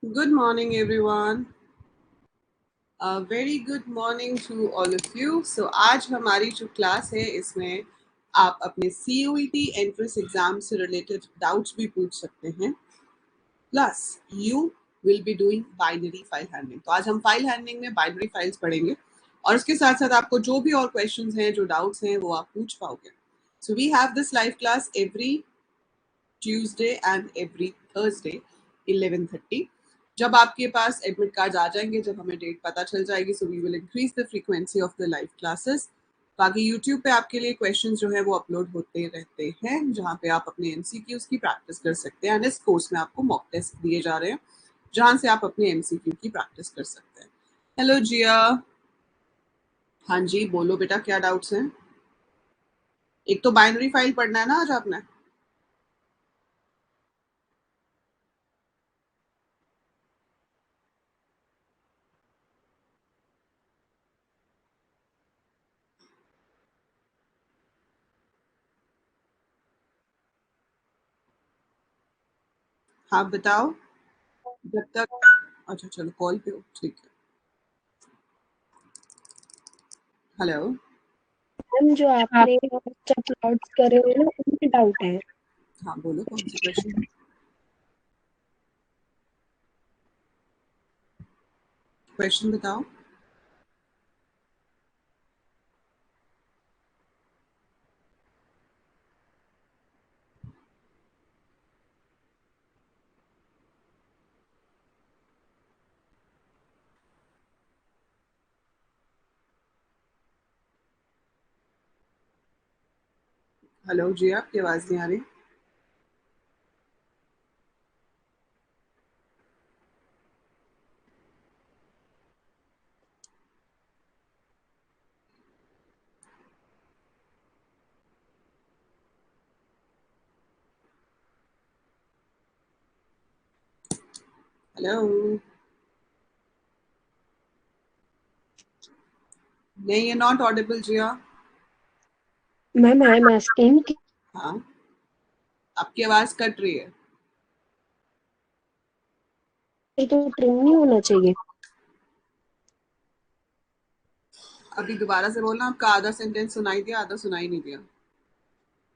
Good morning, everyone. A very good morning to all of you. So आज हमारी जो class है इसमें आप अपने CUET एंट्रेंस एग्जाम से रिलेटेड डाउट्स भी पूछ सकते हैं. Plus you will be doing binary file handling. तो आज हम फाइल हैंडलिंग में बाइनरी फाइल्स पढ़ेंगे और उसके साथ साथ आपको जो भी और क्वेश्चंस हैं, जो डाउट्स हैं, वो आप पूछ पाओगे. So we have this live class every Tuesday and every Thursday 11:30. जब आपके पास एडमिट कार्ड आ जाएंगे, जब हमें डेट पता चल जाएगी, so we will increase the frequency of the live classes. बाकी यूट्यूब पे आपके लिए क्वेश्चंस जो है वो अपलोड होते रहते हैं, जहाँ पे आप अपने एमसीक्यूज की प्रैक्टिस कर सकते हैं. एंड इस कोर्स में आपको मॉक टेस्ट दिए जा रहे हैं, जहाँ से आप अपने एमसीक्यू की प्रैक्टिस कर सकते हैं. हेलो जिया. हाँ जी, बोलो बेटा, क्या डाउट्स हैं? एक तो बाइनरी फाइल पढ़ना है ना आज आपने. हाँ बताओ. जब तक अच्छा चलो कॉल पे हो, ठीक है. हेलो. मैम जो आपने बच्चा प्लॉट्स करे हुए ना उनमें डाउट है. हाँ बोलो, कौन सी क्वेश्चन है? क्वेश्चन बताओ. हेलो जी, आपकी आवाज नहीं आ रही. हेलो. नहीं, ये not audible Jiya. Ma'am I am asking कि हाँ, आपकी आवाज कट रही है. तो ट्रिम नहीं होना चाहिए. अभी दोबारा से बोलना. आपका आधा सेंटेंस सुनाई दिया, आधा सुनाई नहीं दिया.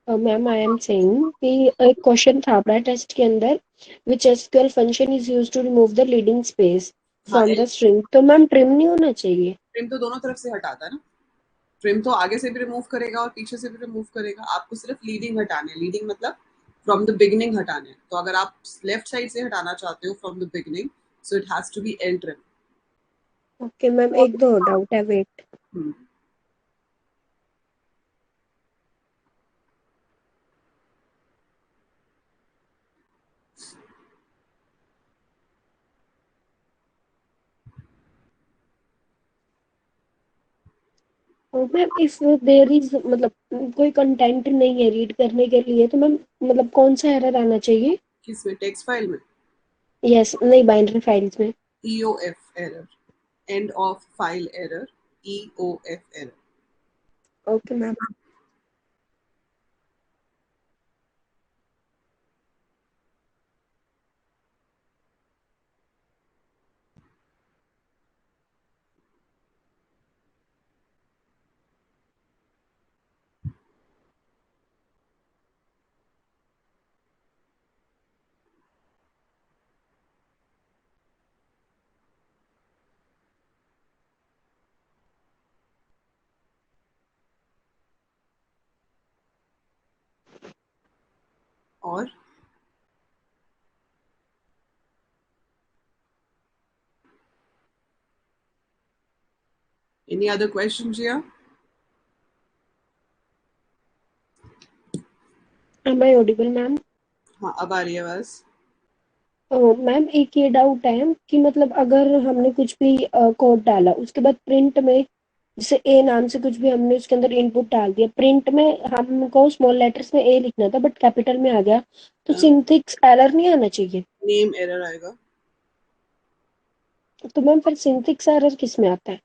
मैम आई एम सेइंग कि एक क्वेश्चन था अपना टेस्ट के अंदर, which SQL function is used to remove the leading space हाँ, फ्रॉम द स्ट्रिंग. तो मैम ट्रिम नहीं होना चाहिए. ट्रिम तो दोनों तरफ से हटाता है ना. ट्रिम तो आगे से भी रिमूव करेगा और पीछे से भी रिमूव करेगा. आपको सिर्फ लीडिंग हटाने हैं. लीडिंग मतलब फ्रॉम द बिगनिंग हटाने हैं. तो अगर आप लेफ्ट साइड से हटाना चाहते हो from the beginning, so it has to be L trim. Okay ma'am, एक दो डाउट है, wait. Ma'am if there is मतलब कोई कंटेंट नहीं है रीड करने के लिए, तो मैम मतलब कौन सा एरर आना चाहिए. किसमें? टेक्स्ट फाइल में? यस, नहीं बाइनरी फाइल्स में. EOF error, end of file error, EOF error. Okay ma'am. और any other question Jiya? Am I audible ma'am? हाँ, अब आ रही है आवाज. मैम एक ये डाउट है कि मतलब अगर हमने कुछ भी कोड डाला उसके बाद प्रिंट में, जैसे ए नाम से कुछ भी हमने उसके अंदर इनपुट डाल दिया, प्रिंट में हमको स्मॉल लेटर्स में ए लिखना था बट कैपिटल में आ गया, तो सिंथेटिक्स एरर नहीं आना चाहिए. नेम एरर आएगा. तो मैम फिर सिंथेटिक्स एरर किस में आता है.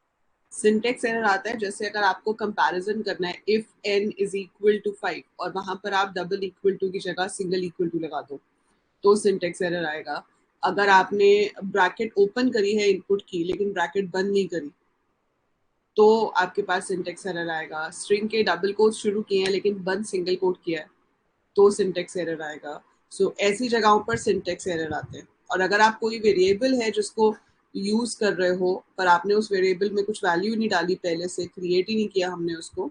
सिंटेक्स एरर आता है जैसे अगर आपको कंपैरिजन करना है, if n is equal to 5 और वहां पर आप डबल इक्वल टू की जगह सिंगल इक्वल टू लगा दो, तो सिंटेक्स एरर आएगा. अगर आपने ब्रैकेट ओपन करी है इनपुट की लेकिन ब्रैकेट बंद नहीं करी तो आपके पास सिंटेक्स एरर आएगा। स्ट्रिंग के डबल कोट शुरू किए हैं लेकिन बंद सिंगल कोट किया है तो सिंटेक्स एरर आएगा। सो ऐसी जगहों पर सिंटेक्स एरर आते हैं। और अगर आप कोई वेरिएबल है जिसको यूज कर रहे हो पर आपने उस वेरिएबल में कुछ वैल्यू नहीं डाली, पहले से क्रिएट ही नहीं किया हमने उसको,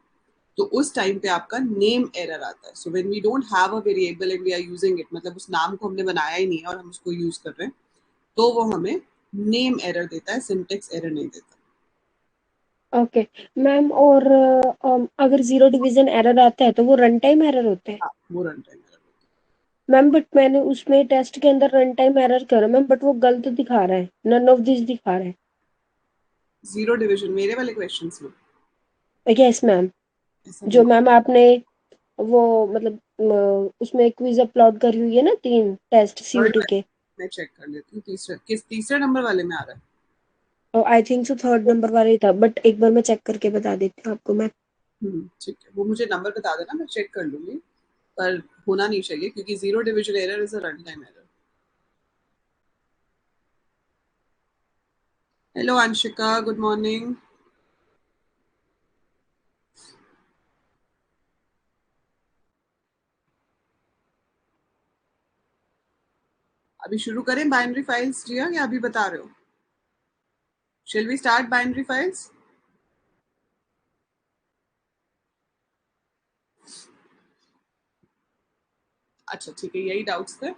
तो उस टाइम पे आपका नेम एरर आता है। So when we don't have a variable and we are using it, मतलब उस नाम को हमने बनाया ही नहीं है और हम उसको यूज कर रहे हैं, तो वो हमें नेम एरर देता है, सिंटेक्स एरर नहीं देता। Okay ma'am. और अगर जीरो डिवीजन एरर आता है तो वो रन टाइम एरर होता है? हाँ, वो रन टाइम एरर होता मैम बट मैंने उसमें टेस्ट के अंदर रन टाइम एरर करा मैम, बट वो गलत दिखा रहा है, नन ऑफ दिस दिखा रहा है। है। जीरो डिवीजन मेरे वाले क्वेश्चन में यस मैम। ऐसा जो नहीं। मैम आपने वो मतलब उसमें क्विज अपलोड करी हुई है ना, 3 टेस्ट थर्ड सीयूटी के। वाले मैं चेक कर लेती हूँ, तीसरे नंबर वाले में आ रहा है। और I think so third number वाला ही था, बट एक बार मैं चेक करके बता देती हूँ आपको मैं। ठीक है, वो मुझे नंबर बता देना, मैं चेक कर लूंगी। पर होना नहीं चाहिए क्योंकि zero division error is a run time error. Hello Anshika, good morning. अभी शुरू करें बाइनरी फाइल्स जिया, या अभी बता रहे हो? शिल वी स्टार्ट बाइनरी फाइल्स? अच्छा ठीक है, यही डाउट्स थे।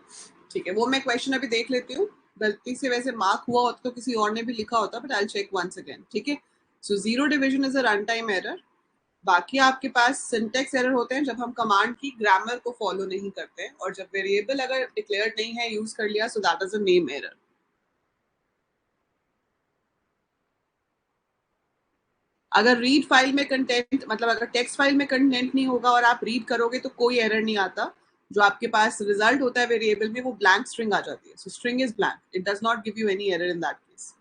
ठीक है, वो मैं क्वेश्चन अभी देख लेती हूँ। गलती से वैसे मार्क हुआ होता तो किसी और ने भी लिखा होता, but I check once again. ठीक है, so zero division is a run time error. बाकी आपके पास सिंटेक्स एरर होते हैं जब हम कमांड की ग्रामर को फॉलो नहीं करते हैं, और जब वेरिएबल अगर डिक्लेयर्ड नहीं है, यूज कर लिया, so that is a name error. अगर रीड फाइल में कंटेंट, मतलब अगर टेक्स्ट फाइल में कंटेंट नहीं होगा और आप रीड करोगे तो कोई एरर नहीं आता। जो आपके पास रिजल्ट होता है वेरिएबल में वो ब्लैंक स्ट्रिंग आ जाती है। सो string is blank, it does not give you any error in that case.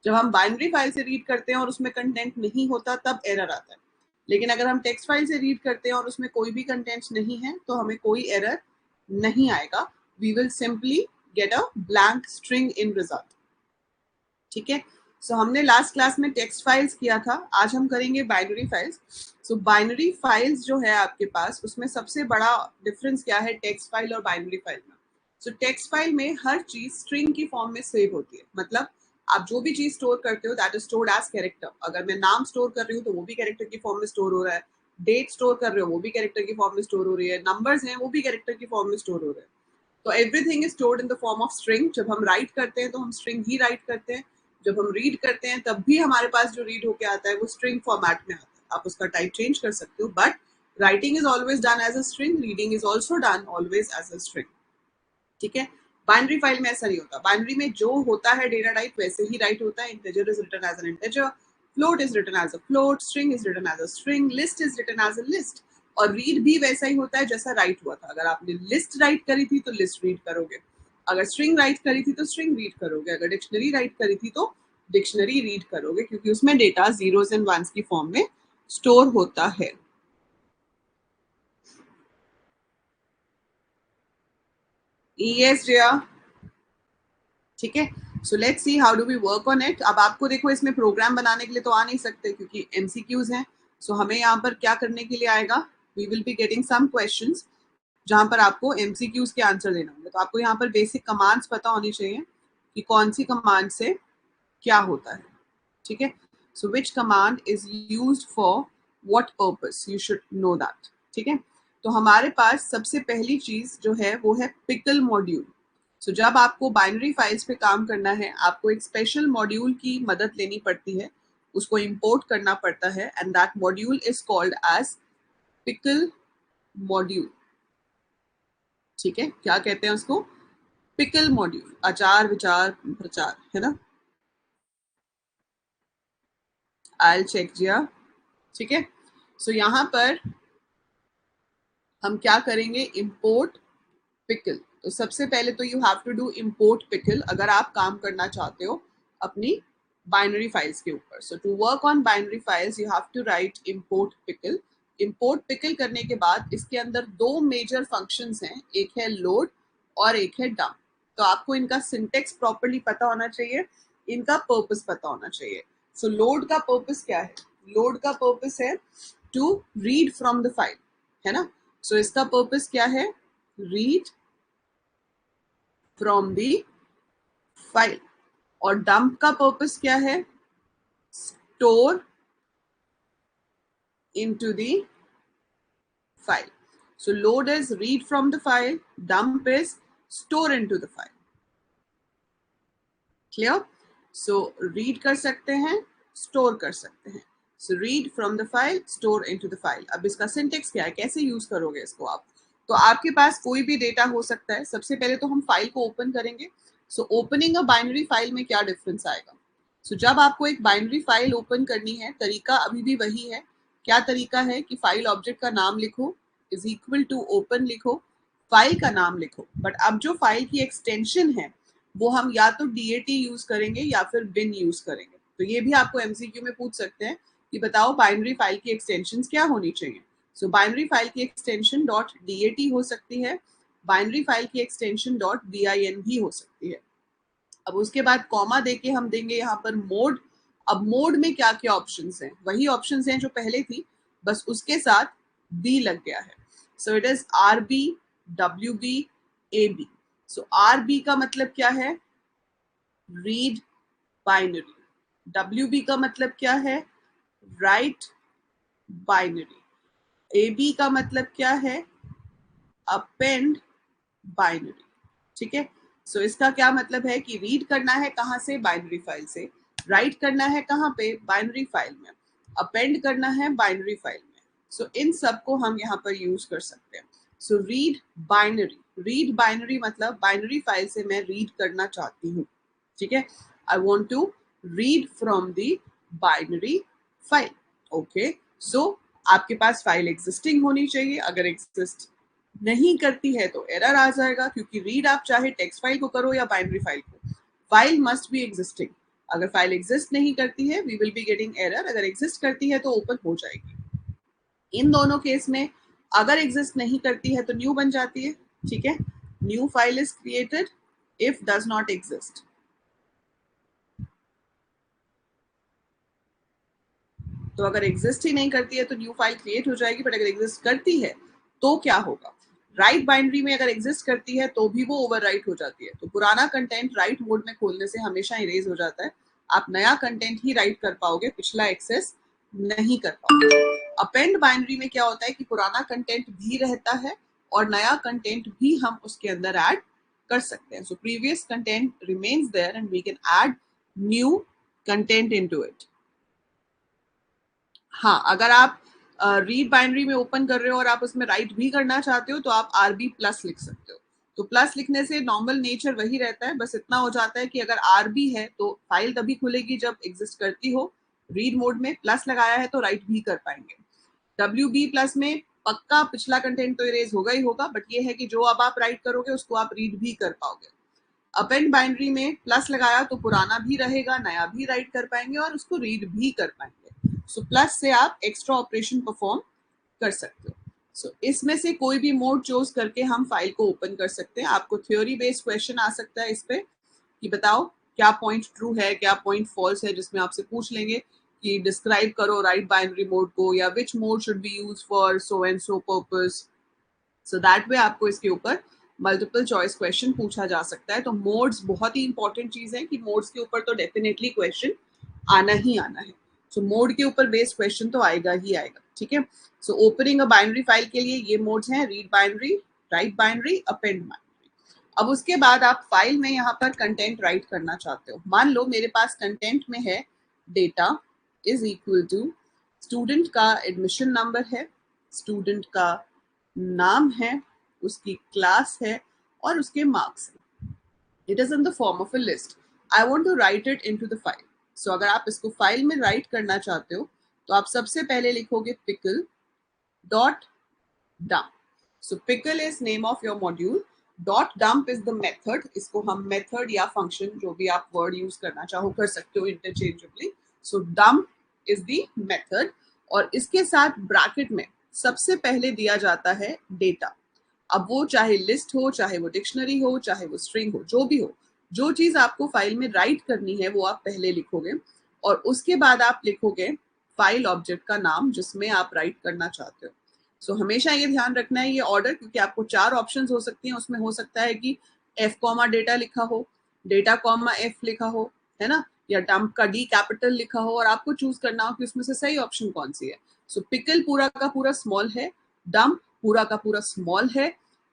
जब हम बाइनरी फाइल से रीड करते हैं और उसमें कंटेंट नहीं होता तब एरर आता है। लेकिन अगर हम टेक्स्ट फाइल से रीड करते हैं और उसमें कोई भी कंटेंट नहीं है तो हमें कोई एरर नहीं आएगा। We will simply get a blank string in result. ठीक है, सो हमने लास्ट क्लास में टेक्स्ट फाइल्स किया था, आज हम करेंगे binary files. So binary files जो है आपके पास, उसमें सबसे बड़ा डिफरेंस क्या है टेक्स्ट फाइल और बाइनरी फाइल में? सो टेक्स्ट फाइल में हर चीज स्ट्रिंग की फॉर्म में सेव होती है। मतलब आप जो भी चीज स्टोर करते हो that is stored as character. अगर मैं नाम स्टोर कर रही हूँ तो वो भी कैरेक्टर की फॉर्म में स्टोर हो रहा है। डेट स्टोर कर रहे हो वो भी कैरेक्टर की फॉर्म में स्टोर हो रही है। नंबर्स हैं वो भी कैरेक्टर की फॉर्म में स्टोर हो रहे हैं। तो everything is stored in the form of string. जब हम राइट करते हैं तो हम स्ट्रिंग ही राइट करते हैं। जब हम रीड करते हैं तब भी हमारे पास जो रीड होके आता है वो स्ट्रिंग फॉर्मेट में आता है। आप उसका टाइप चेंज कर सकते हो, but writing is always done as a string, reading is also done always as a string. ठीक है, बाइनरी फाइल में ऐसा नहीं होता। बाइनरी में जो होता है डेटा टाइप वैसे ही राइट होता है। Integer is written as an integer, float is written as a float, string is written as a string, list is written as a list. और रीड भी वैसा ही होता है जैसा राइट हुआ था। अगर आपने लिस्ट राइट करी थी तो लिस्ट रीड करोगे, अगर स्ट्रिंग राइट करी थी तो स्ट्रिंग रीड करोगे, अगर डिक्शनरी राइट करी थी तो डिक्शनरी रीड करोगे, क्योंकि उसमें डेटा जीरोस एंड वंस की फॉर्म में स्टोर होता है। यस जया, ठीक है। So let's see how do we work on it. अब आपको देखो इसमें प्रोग्राम बनाने के लिए तो आ नहीं सकते क्योंकि एमसीक्यूज हैं। सो हमें यहाँ पर क्या करने के लिए आएगा, we will be getting some questions जहां पर आपको एमसीक्यूज के आंसर देना होंगे। तो आपको यहाँ पर बेसिक कमांड्स पता होनी चाहिए कि कौन सी कमांड से क्या होता है। ठीक है, so which command is used for what purpose, you should know that. ठीक है, तो हमारे पास सबसे पहली चीज जो है वो है पिकल मॉड्यूल। सो जब आपको बाइनरी फाइल्स पे काम करना है आपको एक स्पेशल मॉड्यूल की मदद लेनी पड़ती है, उसको इंपोर्ट करना पड़ता है, and that module is called as pickle module. ठीक है, क्या कहते हैं उसको? पिकल मॉड्यूल, अचार विचार प्रचार, है ना? आई चेक जिया। ठीक है, सो यहाँ पर हम क्या करेंगे, इंपोर्ट पिकल। तो सबसे पहले तो you have to do import pickle अगर आप काम करना चाहते हो अपनी बाइनरी फाइल्स के ऊपर। So to work on binary files you have to write import pickle. Import pickle करने के बाद इसके अंदर दो मेजर फंक्शंस हैं, एक है लोड और एक है डंप। तो आपको इनका सिंटेक्स प्रॉपर्ली पता होना चाहिए, इनका पर्पस पता होना चाहिए। सो लोड का पर्पस क्या है? लोड का पर्पस है to read from the file, है ना। सो इसका पर्पस क्या है? Read from the file. और डंप का पर्पस क्या है? Store into the file. So load is read from the file, dump is store into the file. Clear? So read कर सकते हैं, store कर सकते हैं। So read from the file, store into the file. अब इसका सिंटेक्स क्या है, कैसे यूज करोगे इसको आप? तो आपके पास कोई भी डेटा हो सकता है। सबसे पहले तो हम फाइल को ओपन करेंगे। So opening a binary file में क्या डिफरेंस आएगा? सो जब आपको एक बाइनरी फाइल ओपन करनी है, तरीका अभी भी वही है। क्या तरीका है कि फाइल ऑब्जेक्ट का नाम लिखो, इज इक्वल टू ओपन लिखो, फाइल का नाम लिखो। बट अब जो फाइल की एक्सटेंशन है वो हम या तो DAT यूज करेंगे या फिर bin यूज करेंगे। तो ये भी आपको MCQ में पूछ सकते हैं कि बताओ बाइनरी फाइल की एक्सटेंशन क्या होनी चाहिए। सो बाइनरी फाइल की एक्सटेंशन .dat हो सकती है, बाइनरी फाइल की एक्सटेंशन .bin भी हो सकती है। अब उसके बाद कॉमा देके हम देंगे यहाँ पर मोड। अब मोड में क्या क्या ऑप्शंस हैं? वही ऑप्शंस हैं जो पहले थी, बस उसके साथ बी लग गया है। So it is RB, WB, AB। So RB का मतलब क्या है? Read binary. WB का मतलब क्या है? Right binary. AB का मतलब क्या है? Append binary. ठीक है। सो इसका क्या मतलब है कि रीड करना है कहाँ से? बाइनरी फाइल से। राइट करना है कहाँ पे? बाइनरी फाइल में। अपेंड करना है बाइनरी फाइल में। सो इन सब को हम यहाँ पर यूज कर सकते हैं। So read binary, read binary मतलब बाइनरी फाइल से मैं रीड करना चाहती हूँ। ठीक है, I want to read from the binary file. Okay, so आपके पास फाइल एग्जिस्टिंग होनी चाहिए। अगर एग्जिस्ट नहीं करती है तो एरर आ जाएगा, क्योंकि रीड आप चाहे टेक्स्ट फाइल को करो या बाइनरी फाइल को, फाइल मस्ट बी एग्जिस्टिंग। अगर फाइल एग्जिस्ट नहीं करती है we will be getting error, अगर एग्जिस्ट करती है तो ओपन हो जाएगी। इन दोनों केस में अगर एग्जिस्ट नहीं करती है तो न्यू बन जाती है। ठीक है, new file is created if does not exist. तो अगर एग्जिस्ट ही नहीं करती है तो न्यू फाइल क्रिएट हो जाएगी, बट अगर एग्जिस्ट करती है तो क्या होगा? राइट बाइनरी में अगर एग्जिस्ट करती है तो भी वो ओवर राइट हो जाती है। तो पुराना कंटेंट राइट मोड में खोलने से हमेशा इरेज हो जाता है, आप नया कंटेंट ही राइट कर पाओगे, पिछला एक्सेस नहीं कर पाओगे। अपेंड बाइनरी में क्या होता है कि पुराना कंटेंट भी रहता है और नया कंटेंट भी हम उसके अंदर ऐड कर सकते हैं। So previous content remains there and we can add new content into it. हाँ, अगर आप रीड बाइनरी में ओपन कर रहे हो और आप उसमें राइट भी करना चाहते हो तो आप RB प्लस लिख सकते हो। तो प्लस लिखने से नॉर्मल नेचर वही रहता है, बस इतना हो जाता है कि अगर RB है तो फाइल तभी खुलेगी जब एग्जिस्ट करती हो। रीड मोड में प्लस लगाया है तो राइट भी कर पाएंगे। WB प्लस में पक्का पिछला कंटेंट तो इरेज होगा ही होगा, बट ये है कि जो अब आप राइट करोगे उसको आप रीड भी कर पाओगे। अपेंड बाइनरी में प्लस लगाया तो पुराना भी रहेगा, नया भी राइट कर पाएंगे और उसको रीड भी कर पाएंगे। सो प्लस से आप एक्स्ट्रा ऑपरेशन परफॉर्म कर सकते हो। सो इसमें से कोई भी मोड चूज करके हम फाइल को ओपन कर सकते हैं। आपको थ्योरी बेस्ड क्वेश्चन आ सकता है इस पे कि बताओ क्या पॉइंट ट्रू है, क्या पॉइंट फॉल्स है, जिसमें आपसे पूछ लेंगे कि डिस्क्राइब करो राइट बाइनरी मोड को, या which mode should be use for so and so purpose. So that way आपको इसके ऊपर मल्टीपल चॉइस क्वेश्चन पूछा जा सकता है। तो मोड्स बहुत ही इंपॉर्टेंट चीज है कि मोड्स के ऊपर तो डेफिनेटली क्वेश्चन आना ही आना है। सो मोड के ऊपर बेस्ड क्वेश्चन तो आएगा ही आएगा। ठीक है, so opening a binary file के लिए ये मोड्स हैं, read binary, right binary, append binary. अब उसके बाद आप फाइल में यहाँ पर कंटेंट राइट करना चाहते हो। मान लो मेरे पास कंटेंट में है data is equal to student का एडमिशन नंबर है, स्टूडेंट का नाम है, उसकी क्लास है और उसके मार्क्स हैं। It is in the form of a list. I want to write it into the file. So अगर आप इसको फाइल में राइट करना चाहते हो तो आप सबसे पहले लिखोगे pickle dot dump. So pickle is name of your module, dot dump is the method. इसको हम मेथड या फंक्शन, जो भी आप वर्ड यूज करना चाहो कर सकते हो interchangeably. So dump is the method और इसके साथ ब्रैकेट में सबसे पहले दिया जाता है डेटा। अब वो चाहे लिस्ट हो, चाहे वो डिक्शनरी हो, चाहे वो स्ट्रिंग हो, जो भी हो, जो चीज आपको फाइल में राइट करनी है वो आप पहले लिखोगे और उसके बाद आप लिखोगे फाइल ऑब्जेक्ट का नाम जिसमें आप राइट करना चाहते हो। सो हमेशा ये ध्यान रखना है ये ऑर्डर, क्योंकि आपको 4 ऑप्शंस हो सकती हैं। उसमें हो सकता है कि एफ कॉमा डेटा लिखा हो, डेटा कॉमा एफ लिखा हो, है ना, या डंप का डी कैपिटल लिखा हो और आपको चूज करना हो कि उसमें से सही ऑप्शन कौन सी है। सो पिकल पूरा का पूरा स्मॉल है, डंप पूरा का पूरा स्मॉल है,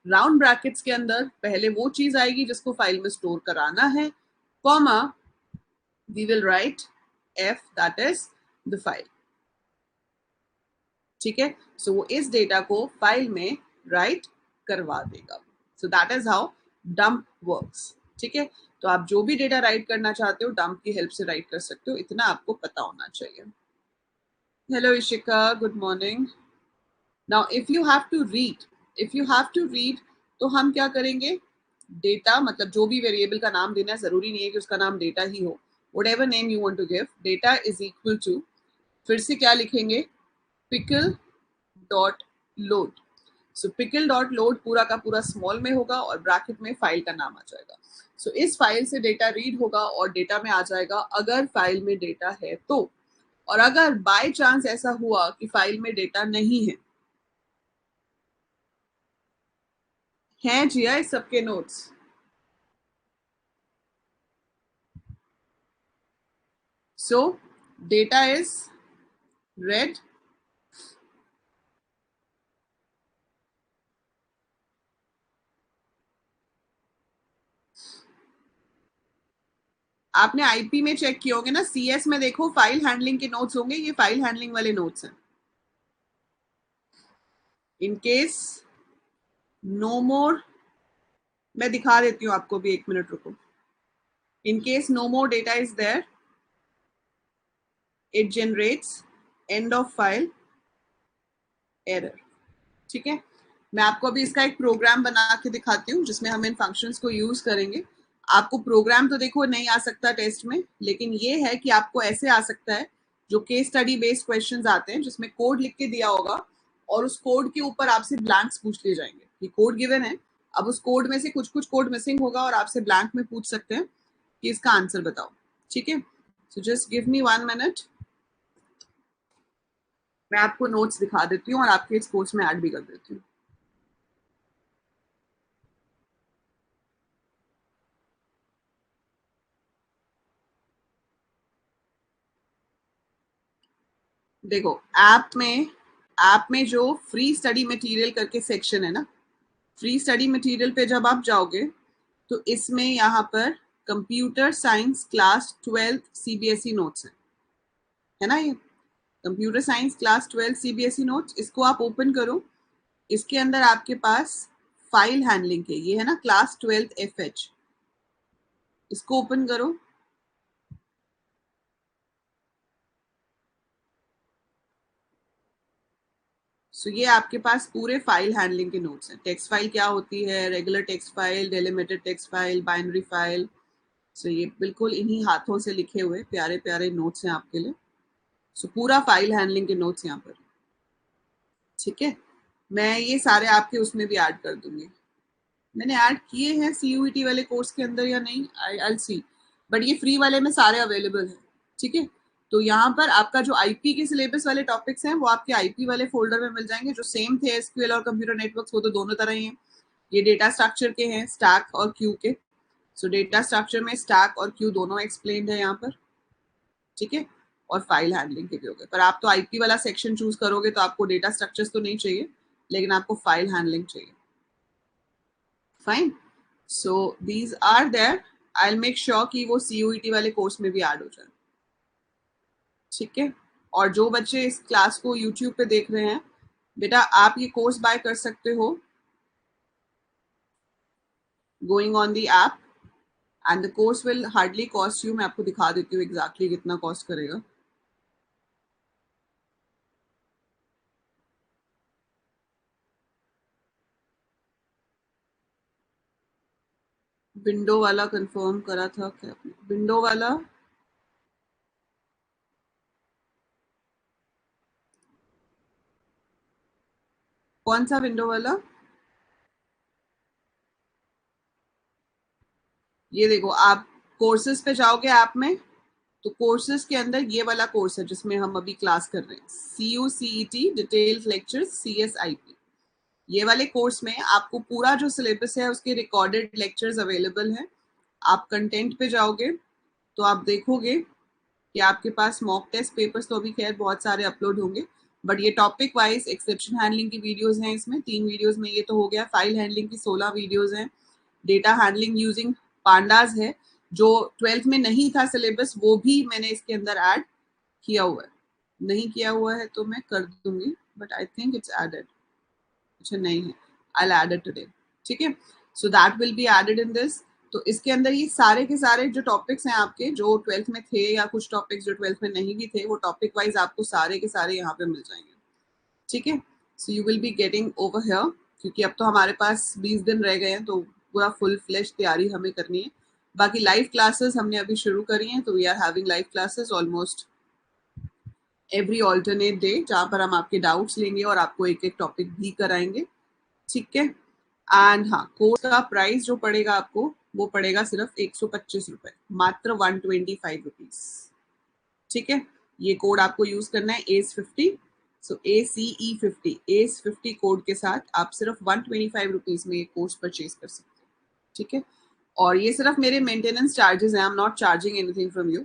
राउंड ब्रैकेट्स के अंदर पहले वो चीज आएगी जिसको फाइल में स्टोर कराना है, comma we will write F that is the file. ठीक है, सो वो इस डेटा को फाइल में राइट करवा देगा। So that is how dump works. ठीक है, तो आप जो भी डेटा राइट करना चाहते हो डंप की हेल्प से राइट कर सकते हो, इतना आपको पता होना चाहिए। Hello Ishika, good morning. Now if you have to read, if you have to read तो हम क्या करेंगे, डेटा मतलब जो भी वेरिएबल का नाम देना है, जरूरी नहीं है कि उसका नाम डेटा ही हो, whatever name you want to give, data is equal to, फिर से क्या लिखेंगे, pickle डॉट लोड। सो पिकल डॉट लोड पूरा का पूरा स्मॉल में होगा और ब्रैकेट में फाइल का नाम आ जाएगा। सो इस फाइल से डेटा रीड होगा और डेटा में आ जाएगा अगर फाइल में डेटा है तो। और अगर बाय चांस ऐसा हुआ कि फाइल में डेटा नहीं है, हैं जिया इस सबके notes? So data is red, आपने आईपी में चेक किए होंगे ना, सीएस में देखो फाइल हैंडलिंग के नोट्स होंगे, ये फाइल हैंडलिंग वाले नोट्स हैं। इन केस नो मोर, मैं दिखा देती हूँ आपको भी, 1 मिनट रुको। In case no more data is there, it generates end of file error. ठीक है, मैं आपको अभी इसका एक प्रोग्राम बना के दिखाती हूँ जिसमें हम इन फंक्शंस को यूज करेंगे। आपको प्रोग्राम तो देखो नहीं आ सकता टेस्ट में, लेकिन ये है कि आपको ऐसे आ सकता है, जो केस स्टडी बेस्ड क्वेश्चंस आते हैं जिसमें कोड लिख के दिया होगा और उस कोड के ऊपर आपसे ब्लैंक्स पूछ लिए जाएंगे कि कोड गिवन है, अब उस कोड में से कुछ कुछ कोड मिसिंग होगा और आपसे ब्लैंक में पूछ सकते हैं कि इसका आंसर बताओ। ठीक है, so just give me 1 minute, मैं आपको नोट्स दिखा देती हूँ और आपके इस कोर्स में ऐड भी कर देती हूँ। देखो ऐप में जो फ्री स्टडी मटेरियल करके सेक्शन है ना, फ्री स्टडी मटेरियल पे जब आप जाओगे तो इसमें यहाँ पर computer science class 12 CBSE notes है ना, ये computer science class 12 CBSE notes, इसको आप ओपन करो। इसके अंदर आपके पास फाइल हैंडलिंग के ये है ना, क्लास 12 एफएच, इसको ओपन करो। सो ये आपके पास पूरे फाइल हैंडलिंग के नोट्स हैं। टेक्स्ट फाइल क्या होती है, regular text file, delimited text file, binary file. So ये बिल्कुल इन्हीं हाथों से लिखे हुए प्यारे प्यारे नोट्स हैं आपके लिए। सो पूरा फाइल हैंडलिंग के नोट्स यहाँ पर। ठीक है, मैं ये सारे आपके उसमें भी ऐड कर दूंगी। मैंने ऐड किए हैं सीयूईटी वाले कोर्स के अंदर या नहीं, आई सी, बट ये फ्री वाले में सारे अवेलेबल हैं। ठीक है, तो यहाँ पर आपका जो आईपी के सिलेबस वाले टॉपिक्स हैं वो आपके आईपी वाले फोल्डर में मिल जाएंगे, जो सेम थे एसक्यूएल और कंप्यूटर नेटवर्क्स, वो तो दोनों तरह ही हैं। ये डेटा स्ट्रक्चर के हैं, स्टैक और क्यू के। सो डेटा स्ट्रक्चर में स्टैक और क्यू दोनों एक्सप्लेन्ड है यहाँ पर। ठीक है, और फाइल हैंडलिंग के भी हो गए, पर आप तो आईपी वाला सेक्शन चूज करोगे तो आपको डेटा स्ट्रक्चर्स तो नहीं चाहिए, लेकिन आपको फाइल हैंडलिंग चाहिए। Fine, so these are there, I will make sure कि वो सीयूईटी वाले कोर्स में भी ऐड हो जाए। ठीक है, और जो बच्चे इस क्लास को यूट्यूब पे देख रहे हैं, बेटा आप ये कोर्स बाय कर सकते हो going on the app, and the course will hardly cost you, मैं आपको दिखा देती हूँ एग्जैक्टली कितना कॉस्ट करेगा। विंडो वाला कंफर्म करा था क्या आपने? विंडो वाला कौन सा विंडो वाला? ये देखो, आप कोर्सेज पे जाओगे ऐप में, तो कोर्सेज के अंदर ये वाला कोर्स है जिसमें हम अभी क्लास कर रहे हैं, CUCET डिटेल्ड लेक्चर्स CSIP। ये वाले कोर्स में आपको पूरा जो सिलेबस है उसके रिकॉर्डेड लेक्चर्स अवेलेबल हैं। आप कंटेंट पे जाओगे तो आप देखोगे कि आपके पास मॉक टेस्ट पेपर्स तो अभी खैर बहुत सारे अपलोड होंगे, बट ये टॉपिक वाइज एक्सेप्शन हैंडलिंग की वीडियोस हैं, इसमें 3 वीडियोस में ये तो हो गया। फाइल हैंडलिंग की 16 वीडियोस हैं। डेटा हैंडलिंग यूजिंग पांडाज है, जो 12th में नहीं था सिलेबस, वो भी मैंने इसके अंदर ऐड किया हुआ है। नहीं किया हुआ है तो मैं कर दूंगी, but I think it's added. अच्छा नहीं है, आई एड इट टुडे। ठीक है, so that will be added in this. तो इसके अंदर ये सारे के सारे जो टॉपिक्स हैं आपके, जो 12th में थे या कुछ टॉपिक्स जो 12th में नहीं भी थे, वो टॉपिक वाइज आपको सारे के सारे यहाँ पे मिल जाएंगे। ठीक है, so you will be getting over here, क्योंकि अब तो हमारे पास 20 दिन रह गए हैं, तो पूरा फुल फ्लेश तैयारी हमें करनी है। बाकी लाइव क्लासेस हमने अभी शुरू करी हैं, तो we are having live classes almost every alternate day, जहाँ पर हम आपके डाउट्स लेंगे और आपको एक एक टॉपिक भी कराएंगे। ठीक है, एंड हाँ, कोर्स का प्राइस जो पड़ेगा आपको, वो पड़ेगा सिर्फ 125 रुपए, मात्र 125 रुपीज। ठीक है, ये कोड आपको यूज करना है ACE50, सो ACE50, ACE50 कोड के साथ आप सिर्फ 125 रुपीज में ये कोर्स परचेज कर सकते हैं। ठीक है, और ये सिर्फ मेरे मेंटेनेंस चार्जेस हैं, I am not charging anything from you.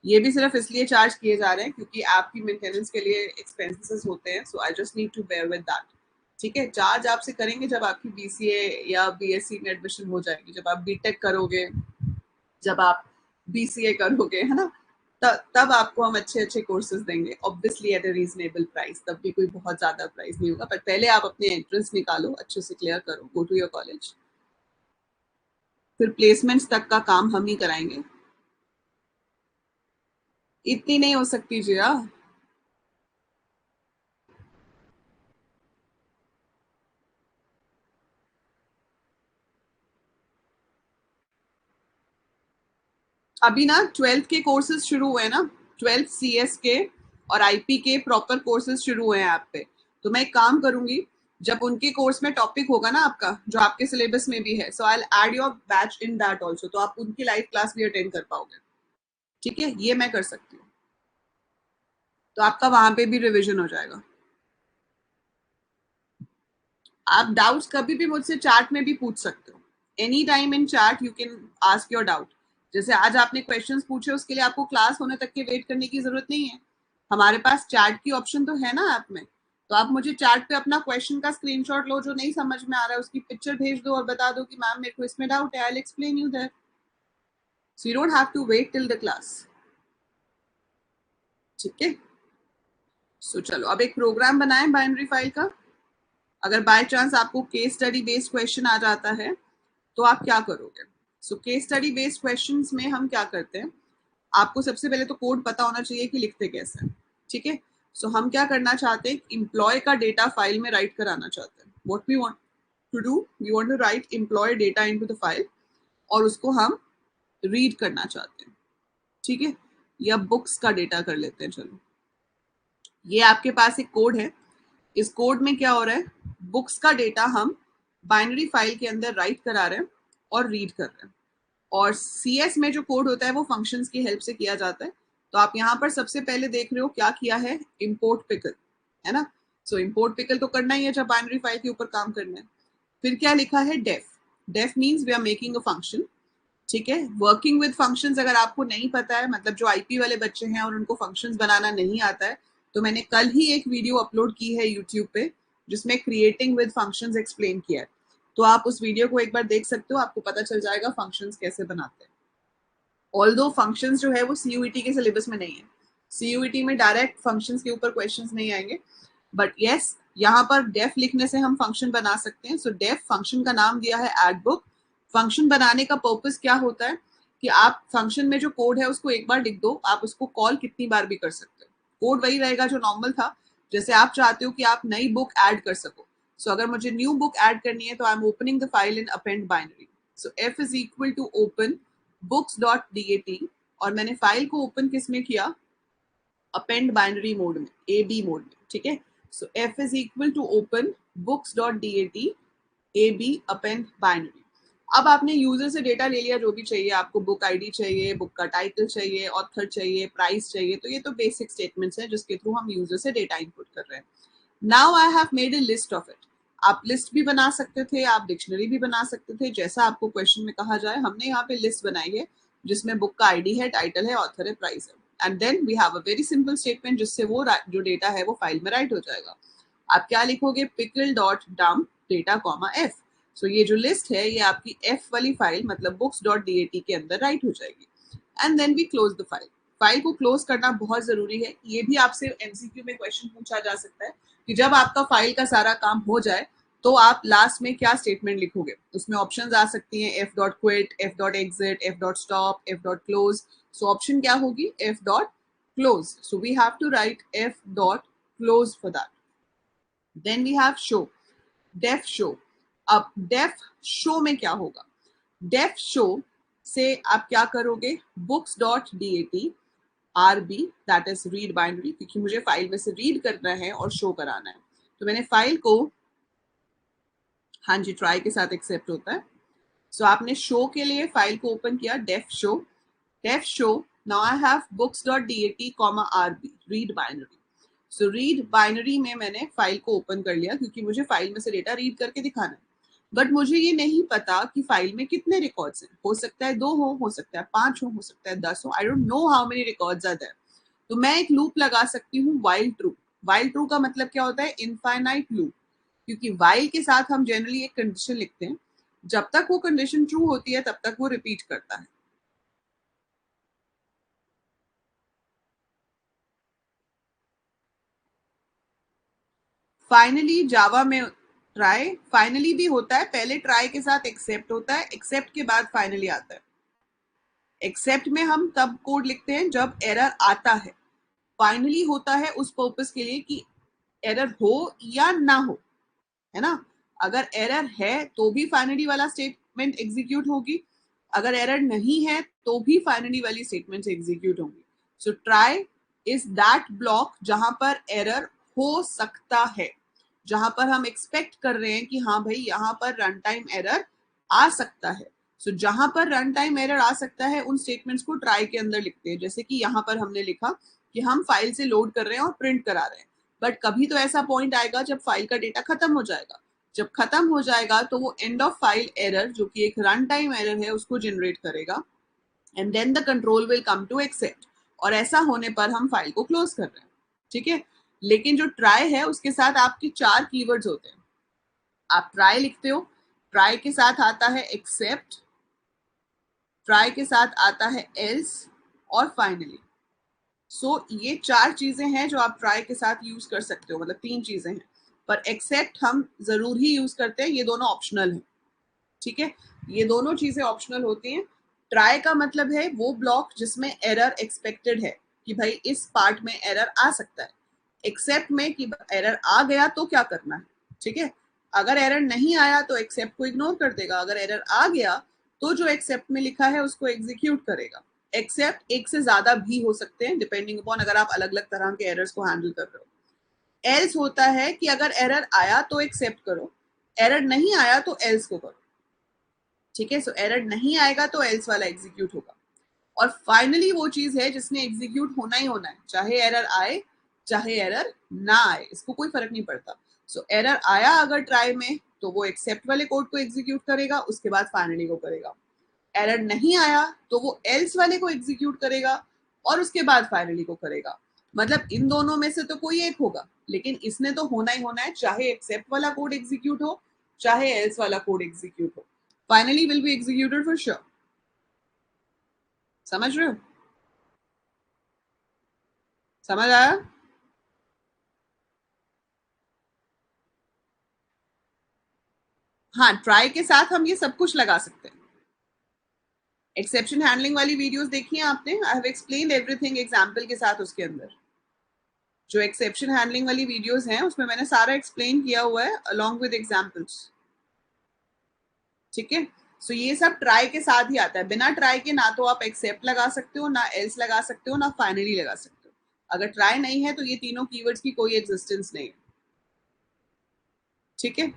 ये भी सिर्फ इसलिए चार्ज किए जा रहे हैं क्योंकि आपकी मेंटेनेंस के लिए एक्सपेंसेस होते हैं, so I just need to bear with that. ठीक है, चार्ज आपसे करेंगे जब आपकी BCA या BSc में एडमिशन हो जाएगी, जब आप BTech करोगे, जब आप BCA करोगे, है ना, तब आपको हम अच्छे अच्छे कोर्सेज देंगे, obviously at a reasonable price. तब भी कोई बहुत ज्यादा प्राइस नहीं होगा, बट पहले आप अपने एंट्रेंस निकालो, अच्छे से क्लियर करो, गो टू योर कॉलेज, फिर प्लेसमेंट्स तक का काम हम ही कराएंगे। इतनी नहीं हो सकती जिया। अभी ना 12th के कोर्सेज शुरू हुए हैं ना, 12th CS के और IP के प्रॉपर कोर्सेज शुरू हुए हैं ऐप पे। तो मैं एक काम करूंगी, जब उनके कोर्स में टॉपिक होगा ना आपका, जो आपके सिलेबस में भी है, so I add your batch in that also, तो आप उनकी लाइव क्लास भी अटेंड कर पाओगे। ठीक है, ये मैं कर सकती हूँ, तो आपका वहां पे भी रिविजन हो जाएगा। आप डाउट्स कभी भी मुझसे चैट में भी पूछ सकते हो, any time in chat you can ask your doubt. जैसे आज आपने क्वेश्चंस पूछे, उसके लिए आपको क्लास होने तक के वेट करने की जरूरत नहीं है, हमारे पास चैट की ऑप्शन तो है ना ऐप में। तो आप मुझे चैट पे अपना क्वेश्चन का स्क्रीनशॉट लो, जो नहीं समझ में आ रहा है उसकी पिक्चर भेज दो और बता दो कि मैम मेरे को इसमें डाउट है, I will explain you that, so you don't have to wait till the class. ठीक है, सो चलो अब एक प्रोग्राम बनाएं बाइनरी फाइल का। अगर बाय चांस आपको केस स्टडी बेस्ड क्वेश्चन आ जाता है तो आप क्या करोगे। So case study based questions में हम क्या करते हैं, आपको सबसे पहले तो कोड पता होना चाहिए कि लिखते कैसे हैं। ठीक है, सो हम क्या करना चाहते हैं, एम्प्लॉय का डेटा फाइल में राइट कराना चाहते हैं। What we want to do, we want to write employ data into the file, और उसको हम रीड करना चाहते हैं। ठीक है, या बुक्स का डेटा कर लेते हैं। चलो, ये आपके पास एक कोड है, इस कोड में क्या हो रहा है, बुक्स का डेटा हम बाइनरी फाइल के अंदर राइट करा रहे हैं और रीड कर रहे हैं। और CS में जो कोड होता है वो फंक्शंस की हेल्प से किया जाता है। तो आप यहाँ पर सबसे पहले देख रहे हो क्या किया है, इम्पोर्ट पिकल, है ना। सो इम्पोर्ट पिकल तो करना ही है जब बाइनरी फाइल के ऊपर काम करना है। फिर क्या लिखा है, def. Def means we are making a function. ठीक है, वर्किंग विद फंक्शंस अगर आपको नहीं पता है, मतलब जो IP वाले बच्चे हैं और उनको फंक्शंस बनाना नहीं आता है, तो मैंने कल ही एक वीडियो अपलोड की है यूट्यूब पे, जिसमें क्रिएटिंग विद फंक्शंस एक्सप्लेन किया है। तो आप उस वीडियो को एक बार देख सकते हो, आपको पता चल जाएगा फंक्शंस कैसे बनाते हैं। ऑल्दो फंक्शंस जो है वो CUET के सिलेबस में नहीं है, CUET में डायरेक्ट फंक्शंस के ऊपर क्वेश्चंस नहीं आएंगे, बट यस, यहाँ पर डेफ लिखने से हम फंक्शन बना सकते हैं। सो डेफ फंक्शन का नाम दिया है एड बुक। फंक्शन बनाने का पर्पस क्या होता है कि आप फंक्शन में जो कोड है उसको एक बार लिख दो, आप उसको कॉल कितनी बार भी कर सकते हो। कोड वही रहेगा जो नॉर्मल था, जैसे आप चाहते हो कि आप नई बुक ऐड कर सको। सो अगर मुझे न्यू बुक ऐड करनी है तो I am opening the file in append binary. So F is equal to open books.dat, और मैंने फाइल को ओपन किस में किया, अपेंड बाइनरी मोड में, AB मोड में। ठीक है, so F is equal to open books.dat AB append binary. अब आपने यूजर से डेटा ले लिया, जो भी चाहिए आपको, बुक आईडी चाहिए, बुक का टाइटल चाहिए, ऑथर चाहिए, प्राइस चाहिए, तो ये तो बेसिक स्टेटमेंट्स हैं जिसके थ्रू हम यूजर से डेटा इनपुट कर रहे हैं. Now I have made a list of it. आप लिस्ट भी बना सकते थे, आप डिक्शनरी भी बना सकते थे, जैसा आपको क्वेश्चन में कहा जाए. हमने यहाँ पे लिस्ट बनाई है जिसमें बुक का आईडी है, टाइटल है, ऑथर है, प्राइस है, and then we have a very simple statement जिससे वो जो डेटा है वो फाइल में राइट हो जाएगा. आप क्या लिखोगे? Pickle dot dump data comma F. So ये जो लिस्ट है ये आपकी एफ वाली फाइल मतलब बुक्स डॉट डीएटी के अंदर राइट हो जाएगी. And then we close the file. File को क्लोज करना बहुत जरूरी है. ये भी आपसे एमसीक्यू में क्वेश्चन पूछा जा सकता है कि जब आपका फाइल का सारा काम हो जाए तो आप लास्ट में क्या स्टेटमेंट लिखोगे. उसमें ऑप्शंस आ सकती हैं, F dot quit, F dot exit, F dot stop, F dot close. So option क्या होगी? F dot close. So we have to write F dot close for that. Then we have show, def show. अब def show में क्या होगा? Def show से आप क्या करोगे? Books dot DAT RB, that is read binary, क्योंकि मुझे फाइल में से रीड करना है और शो कराना है. तो मैंने फाइल को, हाँ जी, ट्राई के साथ एक्सेप्ट होता है. सो आपने शो के लिए फाइल को ओपन किया, def show. Def show, now I have books dot DAT comma RB, read binary. So read binary में मैंने फाइल को ओपन कर लिया क्योंकि मुझे फाइल में से डेटा रीड करके दिखाना है. बट मुझे ये नहीं पता कि फाइल में कितने रिकॉर्ड्स हैं. हो सकता है 2 हो सकता है 5 हो सकता है 10 हो. I don't know how many records are there. तो मैं एक लूप लगा सकती हूँ, वाइल ट्रू. वाइल ट्रू का मतलब क्या होता है? Infinite loop. क्योंकि वाइल के साथ हम जनरली एक कंडीशन लिखते हैं, जब तक वो कंडीशन ट्रू होती है तब तक वो रिपीट करता है. फाइनली जावा में ट्राई, फाइनली भी होता है, पहले ट्राई के साथ एक्सेप्ट होता है, एक्सेप्ट के बाद फाइनली आता है. एक्सेप्ट में हम तब कोड लिखते हैं जब एरर आता है. फाइनली होता है उस पर्पस के लिए कि एरर हो या ना हो, है ना. अगर एरर है तो भी फाइनली वाला स्टेटमेंट एग्जीक्यूट होगी, अगर एरर नहीं है तो भी फाइनली वाली स्टेटमेंट एग्जीक्यूट होंगी. So try is that block जहां पर एरर हो सकता है, जहां पर हम एक्सपेक्ट कर रहे हैं कि हाँ भाई यहाँ पर रन टाइम एरर आ सकता है. सो जहां पर रन टाइम एरर आ सकता है उन स्टेटमेंट्स को ट्राई के अंदर लिखते हैं. जैसे कि यहाँ पर हमने लिखा कि हम फाइल से लोड कर रहे हैं और प्रिंट करा रहे हैं, बट कभी तो ऐसा पॉइंट आएगा जब फाइल का डेटा खत्म हो जाएगा. जब खत्म हो जाएगा तो वो एंड ऑफ फाइल एरर, जो कि एक रन टाइम एरर है, उसको जनरेट करेगा. And then the control will come to except. और ऐसा होने पर हम फाइल को क्लोज कर रहे हैं. ठीक है. लेकिन जो ट्राई है उसके साथ आपकी 4 कीवर्ड्स होते हैं. आप ट्राई लिखते हो, ट्राई के साथ आता है एक्सेप्ट, ट्राई के साथ आता है एल्स और फाइनली. सो ये 4 चीजें हैं जो आप ट्राई के साथ यूज कर सकते हो, मतलब 3 चीजें हैं. पर एक्सेप्ट हम जरूर ही यूज करते हैं, ये दोनों ऑप्शनल हैं. ठीक है. ये दोनों चीजें ऑप्शनल होती हैं. ट्राई का मतलब है वो ब्लॉक जिसमें एरर एक्सपेक्टेड है कि भाई इस पार्ट में एरर आ सकता है. एक्सेप्ट में कि एरर आ गया तो क्या करना है. ठीक है. अगर एरर नहीं आया तो एक्सेप्ट को इग्नोर कर देगा, अगर एरर आ गया तो जो एक्सेप्ट में लिखा है उसको एग्जीक्यूट करेगा. एक्सेप्ट एक से ज्यादा भी हो सकते हैं डिपेंडिंग अपॉन अगर आप अलग अलग तरह के एरर्स को हैंडल कर रहे हो. एल्स होता है कि अगर एरर आया तो एक्सेप्ट करो, एरर नहीं आया तो एल्स को करो. ठीक है. सो एरर नहीं आएगा तो एल्स वाला एग्जीक्यूट होगा. और फाइनली वो चीज है जिसने एग्जीक्यूट होना ही होना है, चाहे एरर आए चाहे एरर ना आए, इसको कोई फर्क नहीं पड़ता. सो एरर आया अगर ट्राई में तो वो एक्सेप्ट वाले कोड को एग्जीक्यूट करेगा, उसके बाद फाइनली को करेगा. एरर नहीं आया तो वो एल्स वाले को एग्जीक्यूट करेगा और उसके बाद फाइनली को करेगा. मतलब इन दोनों में से तो कोई एक होगा, लेकिन इसने तो होना ही होना है, चाहे एक्सेप्ट वाला कोड एग्जीक्यूट हो चाहे एल्स वाला कोड एग्जीक्यूट हो. Finally will be executed for sure. समझ रहे हो? समझ आया? हाँ, ट्राई के साथ हम ये सब कुछ लगा सकते हैं. एक्सेप्शन हैंडलिंग वाली वीडियोस देखी हैं आपने? I have explained everything example के साथ. उसके अंदर जो एक्सेप्शन हैंडलिंग वाली वीडियोस हैं उसमें मैंने सारा एक्सप्लेन किया हुआ है अलोंग विद एग्जांपल्स. ठीक है. सो ये सब ट्राई के साथ ही आता है. बिना ट्राई के ना तो आप एक्सेप्ट लगा सकते हो, ना एल्स लगा सकते हो, ना फाइनली लगा सकते हो. अगर ट्राई नहीं है तो ये तीनों कीवर्ड्स की कोई एग्जिस्टेंस नहीं है. ठीक है.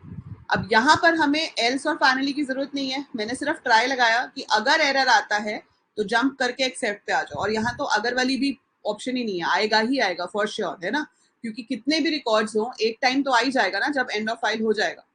अब यहाँ पर हमें एल्स और फाइनली की जरूरत नहीं है, मैंने सिर्फ ट्राई लगाया कि अगर एरर आता है तो जंप करके एक्सेप्ट पे आ जाओ, और यहाँ तो अगर वाली भी ऑप्शन ही नहीं है, आएगा ही आएगा फॉर श्योर, है ना, क्योंकि कितने भी रिकॉर्ड्स हो एक टाइम तो आ ही जाएगा ना जब एंड ऑफ फाइल हो जाएगा।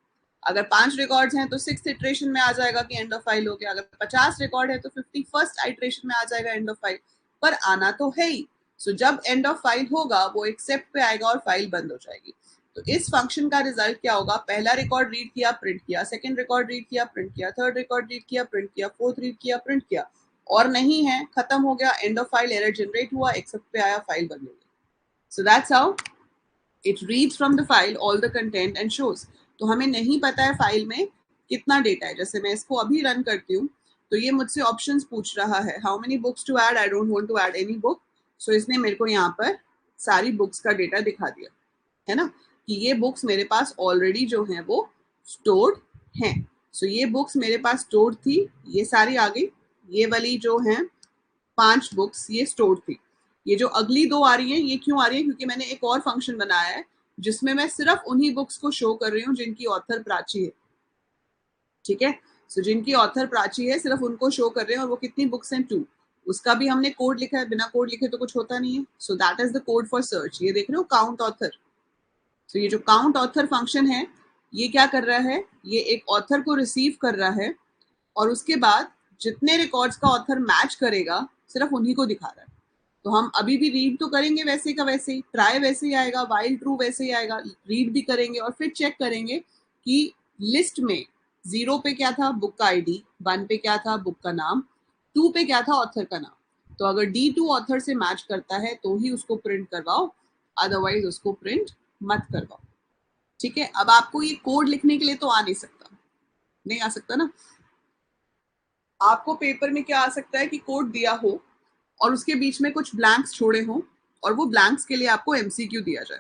अगर 5 रिकॉर्ड्स हैं तो 6th इटरेशन में आ जाएगा कि एंड ऑफ फाइल हो गया, अगर 50 रिकॉर्ड है तो 51st इटरेशन में आ जाएगा एंड ऑफ फाइल, पर आना तो है ही। सो जब एंड ऑफ फाइल होगा वो एक्सेप्ट पे आएगा और फाइल बंद हो जाएगी। तो इस फंक्शन का रिजल्ट क्या होगा, पहला रिकॉर्ड रीड किया प्रिंट किया, सेकंड रिकॉर्ड रीड किया प्रिंट किया, थर्ड रिकॉर्ड रीड किया प्रिंट किया, फोर्थ रीड किया प्रिंट किया, और नहीं है खत्म हो गया, and of file error generate हुआ, एक्सेप्ट पे आया, फाइल बंद हो गई। So that's how it reads from the file all the content and shows. तो हमें नहीं पता है फाइल में कितना डेटा है, जैसे मैं इसको अभी रन करती हूँ तो ये मुझसे ऑप्शंस पूछ रहा है, how many books to add, I don't want to add any book. So इसने मेरे को यहाँ पर सारी बुक्स का डेटा दिखा दिया, है ना, कि ये बुक्स मेरे पास ऑलरेडी जो है वो स्टोर्ड हैं। सो ये बुक्स मेरे पास स्टोर्ड थी, ये सारी आ गई, ये वाली जो है 5 बुक्स ये स्टोर्ड थी। ये जो अगली 2 आ रही हैं ये क्यों आ रही है, क्योंकि मैंने एक और फंक्शन बनाया है जिसमें मैं सिर्फ उन्हीं बुक्स को शो कर रही हूँ जिनकी ऑथर प्राची है, ठीक है। सो जिनकी ऑथर प्राची है सिर्फ उनको शो कर रहे हैं, और वो कितनी बुक्स हैं, 2। उसका भी हमने कोड लिखा है, बिना कोड लिखे तो कुछ होता नहीं है। So that is the code for search. ये देख रहे हो काउंट ऑथर। तो ये जो काउंट ऑथर फंक्शन है ये क्या कर रहा है, ये एक ऑथर को रिसीव कर रहा है और उसके बाद जितने रिकॉर्ड्स का ऑथर मैच करेगा सिर्फ उन्हीं को दिखा रहा है। तो हम अभी भी रीड तो करेंगे वैसे का वैसे ही, ट्राई वैसे ही आएगा, वाइल ट्रू वैसे ही आएगा, रीड भी करेंगे और फिर चेक करेंगे कि लिस्ट में 0 पे क्या था, बुक का आईडी, 1 पे क्या था, बुक का नाम, 2 पे क्या था, ऑथर का नाम। तो अगर D2 ऑथर से मैच करता है तो ही उसको प्रिंट करवाओ, अदरवाइज उसको प्रिंट मत करवाओ, ठीक है। अब आपको ये कोड लिखने के लिए तो आ नहीं सकता, नहीं आ सकता ना। आपको पेपर में क्या आ सकता है कि कोड दिया हो और उसके बीच में कुछ ब्लैंक्स छोड़े हों और वो ब्लैंक्स के लिए आपको एमसीक्यू दिया जाए,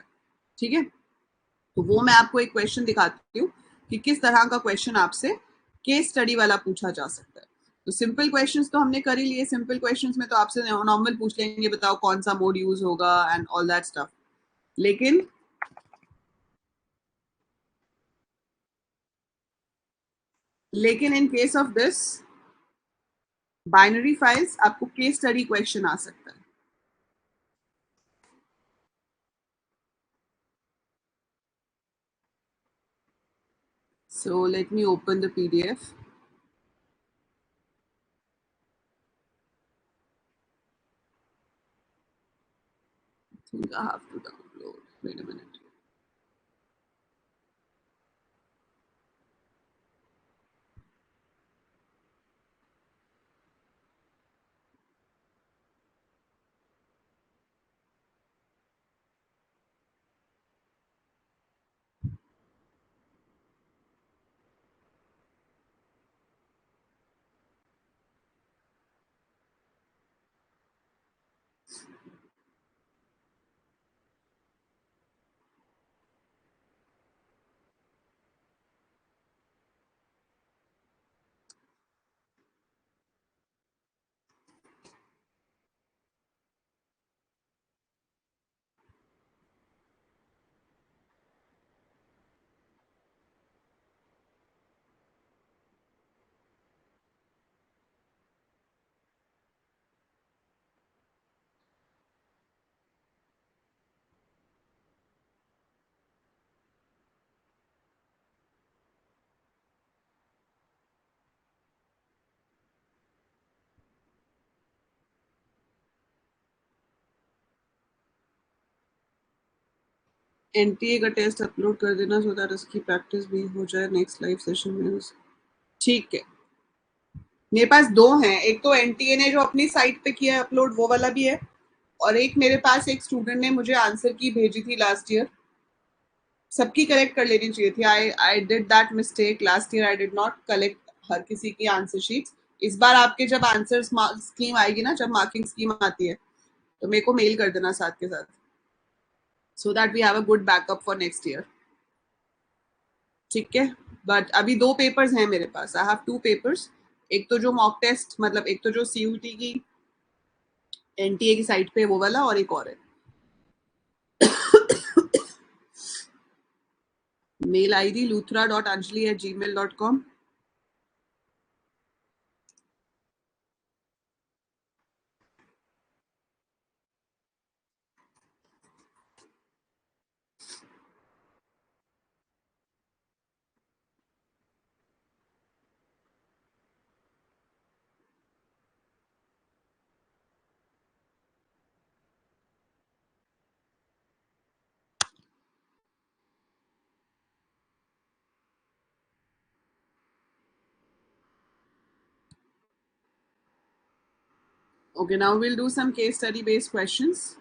ठीक है। तो वो मैं आपको एक क्वेश्चन दिखाती हूँ कि किस तरह का क्वेश्चन आपसे केस स्टडी वाला पूछा जा सकता है। तो सिंपल क्वेश्चंस तो हमने कर ही लिए, सिंपल क्वेश्चंस में तो आपसे नॉर्मल पूछ लेंगे, बताओ कौन सा मोड यूज होगा एंड ऑल दैट स्टफ। लेकिन in case of this binary files आपको केस स्टडी क्वेश्चन आ सकता है। So let me open the PDF. I think I have to download. Wait a minute. NTA का test upload कर देना so that उसकी practice भी हो जाए नेक्स्ट लाइव सेशन में। ठीक है, मेरे पास 2 हैं, एक तो एनटीए ने जो अपनी साइट पे किया है अपलोड वो वाला भी है, और एक मेरे पास एक स्टूडेंट ने मुझे आंसर की भेजी थी लास्ट ईयर। सबकी कलेक्ट कर लेनी चाहिए थी। I did that mistake last year, I did not collect हर किसी की आंसर शीट्स। इस बार आपके जब आंसर स्कीम आएगी ना, जब मार्किंग स्कीम आती है तो मेरे को मेल कर देना साथ के साथ, so that we have a good backup for next year, ठीक है। बट अभी 2 पेपर्स हैं मेरे पास, आई हैव 2 पेपर्स। एक तो जो मॉक टेस्ट, मतलब एक तो जो सीयूटी की एनटीए की साइट पे वो वाला, और एक और है। Mail ID luthra.anjali@gmail.com. Okay, now we'll do some case study based questions.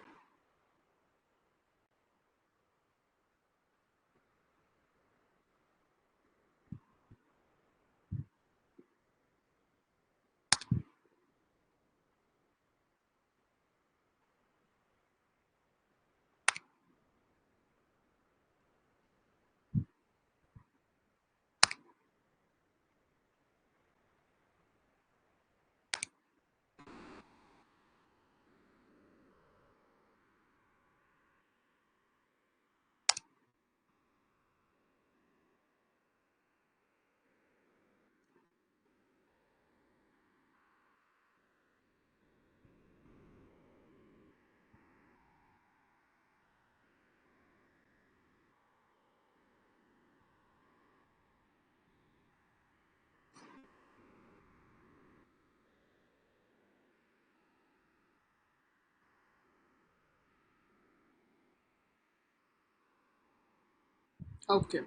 Okay,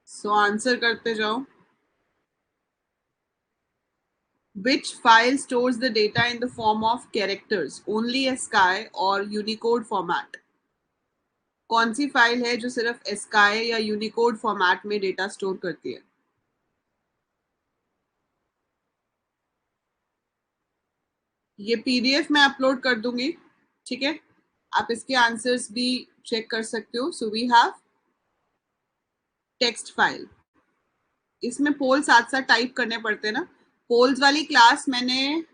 so answer करते जाओ. Which file stores the data in the form of characters, only ASCII or Unicode format? कौन सी फाइल है जो सिर्फ ASCII या Unicode format में data store करती है? ये PDF में अपलोड कर दूंगी, ठीक है? आप इसके आंसर्स भी चेक कर सकते हो. So we have text file. इसमें पोल साथ साथ टाइप करने पड़ते हैं ना. पोल्स वाली क्लास मैंने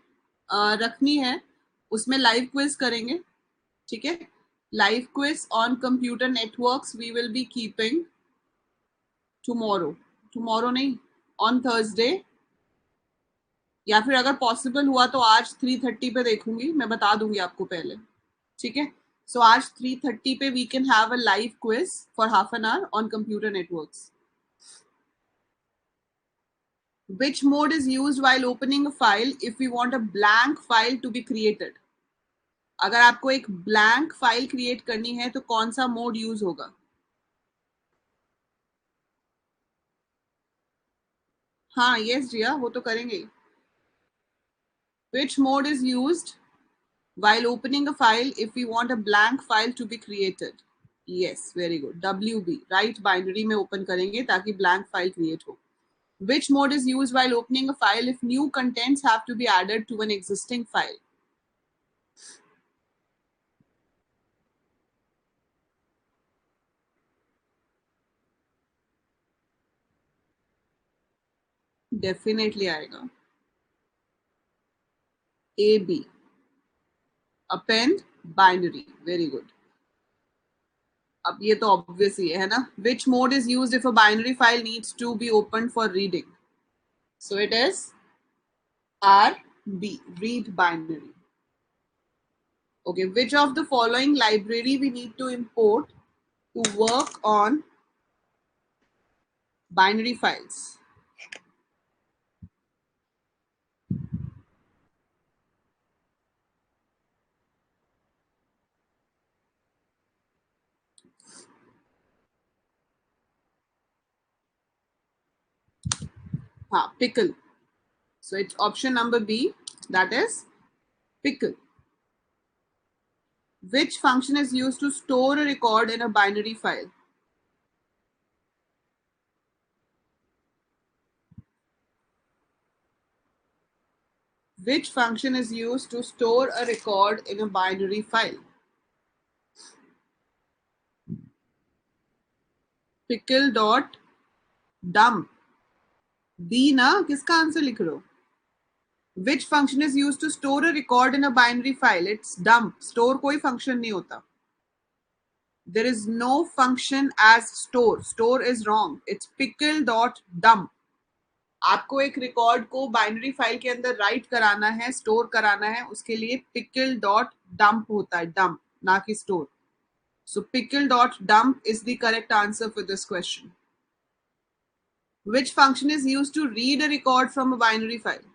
रखनी है, उसमें लाइव क्विज करेंगे, ठीक है? Live quiz on computer networks we will be keeping tomorrow नहीं, ऑन थर्सडे, या फिर अगर पॉसिबल हुआ तो आज 3:30 पे देखूंगी, मैं बता दूंगी आपको पहले, ठीक है? सो आज 3:30 पे we can have a live quiz for half an hour on computer networks. Which mode is used while opening a file if we want a blank file to be created? अगर आपको एक blank file create करनी है तो कौन सा mode use होगा? हाँ, yes जिया, वो तो करेंगे. Which mode is used while opening a file if we want a blank file to be created? Yes, very good. WB, right binary में open करेंगे ताकि blank file create हो. Which mode is used while opening a file if new contents have to be added to an existing file? Definitely आएगा. AB, append binary. Very good. अब ये तो obvious ही है ना. Which mode is used if a binary file needs to be opened for reading? So it is RB, read binary. Okay, which of the following library we need to import to work on binary files? हाँ, pickle. So it's option number B, that is pickle. Which function is used to store a record in a binary file? Which function is used to store a record in a binary file? Pickle dot dump. D ना, किसका answer लिख रहे हो? Which function is used to store a record in a binary file? It's dump. Store कोई function नहीं होता. There is no function as store. Store is wrong. It's pickle.dump. आपको एक रिकॉर्ड को बाइनरी फाइल के अंदर राइट कराना है, स्टोर कराना है, उसके लिए pickle.dump होता है, डंप ना कि store. So pickle.dump is the correct answer for this question. Which function is used to read a record from a binary file?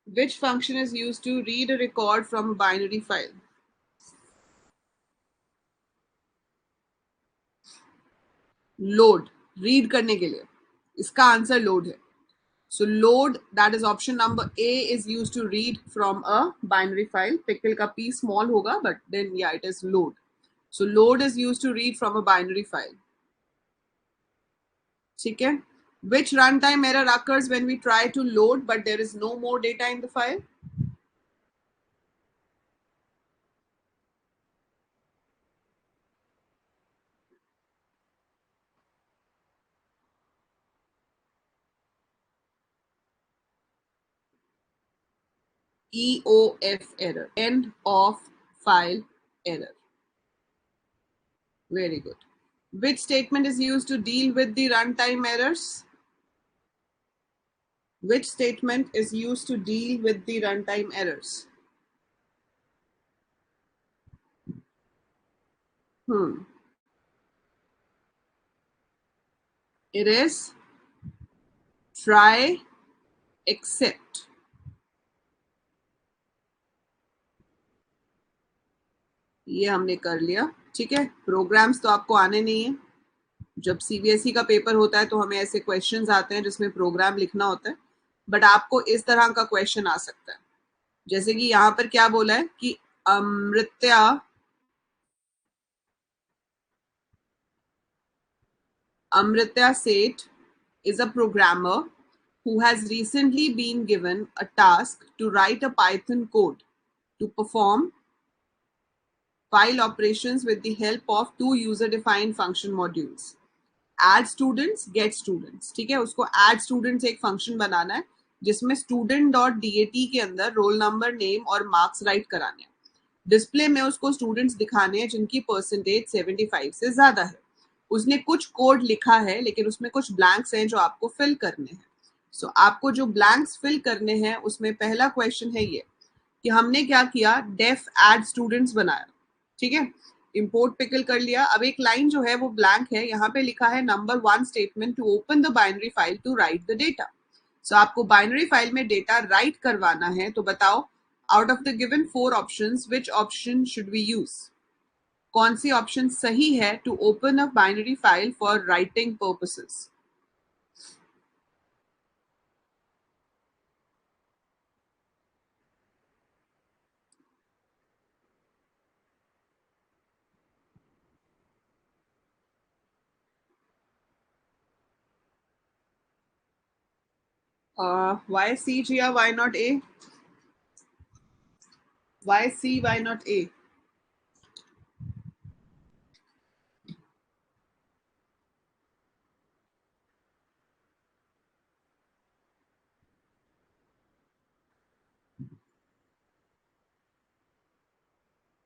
Which function is used to read a record from a binary file? Load. Read करने के लिए. इसका answer load है. So load, that is option number A, is used to read from a binary file. Pickle का P small होगा, but then yeah, it is load. So load is used to read from a binary file. ठीक है? Which runtime error occurs when we try to load but there is no more data in the file? EOF error, end of file error. Very good. Which statement is used to deal with the runtime errors? Which statement is used to deal with the runtime errors? It is try except. ये हमने कर लिया. ठीक है, programmes तो आपको आने नहीं है. जब सीबीएसई का पेपर होता है तो हमें ऐसे क्वेश्चंस आते हैं जिसमें प्रोग्राम लिखना होता है, बट आपको इस तरह का क्वेश्चन आ सकता है. जैसे कि यहाँ पर क्या बोला है कि Amritya Seth is a programmer who has recently been given a task to write a Python code to perform file operations with the help of two user-defined function modules. Add students, get students. ठीक है, उसको add students एक function बनाना है जिसमें student.dat के अंदर roll number, name और marks right कराने हैं. डिस्प्ले में उसको स्टूडेंट्स दिखाने हैं जिनकी परसेंटेज 75 से ज्यादा है. उसने कुछ कोड लिखा है लेकिन उसमें कुछ ब्लैंक्स हैं जो आपको फिल करने हैं. सो आपको जो ब्लैंक्स फिल करने हैं उसमें पहला क्वेश्चन है ये कि हमने क्या किया, डेफ एड स्टूडेंट्स बनाया. ठीक है, इंपोर्ट पिकल कर लिया. अब एक लाइन जो है वो ब्लैंक है, यहाँ पे लिखा है number 1 statement to open the binary file to write the data. So आपको बाइनरी फाइल में डेटा राइट करवाना है, तो बताओ out of the given 4 options which option should we use? कौन सी ऑप्शन सही है to open a binary file for writing purposes? Why C, Jia? Why not A? Why C? Why not A?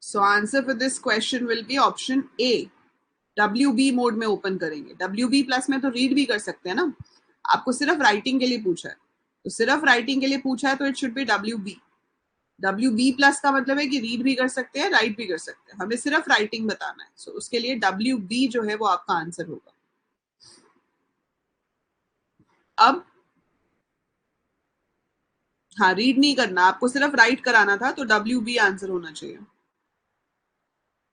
So answer for this question will be option A. WB mode में open करेंगे. WB plus में तो read भी कर सकते हैं ना. आपको सिर्फ राइटिंग के लिए पूछा है, तो सिर्फ राइटिंग के लिए पूछा है तो it should be WB. WB plus का मतलब है कि रीड भी कर सकते हैं, राइट भी कर सकते हैं. हमें सिर्फ राइटिंग बताना है, सो उसके लिए WB जो है वो आपका आंसर होगा. अब हाँ, रीड नहीं करना, आपको सिर्फ राइट कराना था, तो WB आंसर होना चाहिए.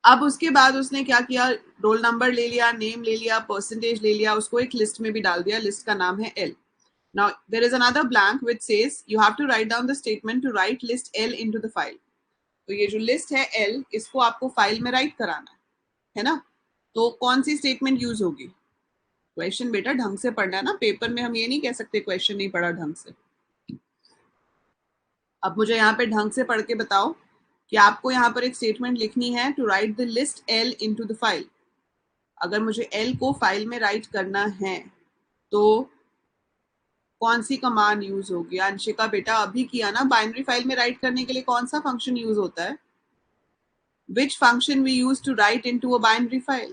अब उसके बाद उसने क्या किया, रोल नंबर ले लिया, नेम ले लिया, परसेंटेज ले लिया, उसको एक लिस्ट में भी डाल दिया. लिस्ट का नाम है L. Now there is another blank which says you have to write down the statement to write list L into the file. तो ये जो लिस्ट है L, इसको आपको फाइल में राइट कराना है ना. तो कौन सी स्टेटमेंट यूज होगी? क्वेश्चन बेटा ढंग से पढ़ना है ना, पेपर में हम ये नहीं कह सकते क्वेश्चन नहीं पढ़ा ढंग से. अब मुझे यहाँ पे ढंग से पढ़ के बताओ कि आपको यहाँ पर एक स्टेटमेंट लिखनी है to write the list L into the file. अगर मुझे L को फाइल में राइट करना है तो कौन सी कमांड यूज होगी? अंशिका बेटा अभी किया ना, बाइनरी फाइल में राइट करने के लिए कौन सा फंक्शन यूज होता है? Which function we use to write into a binary file?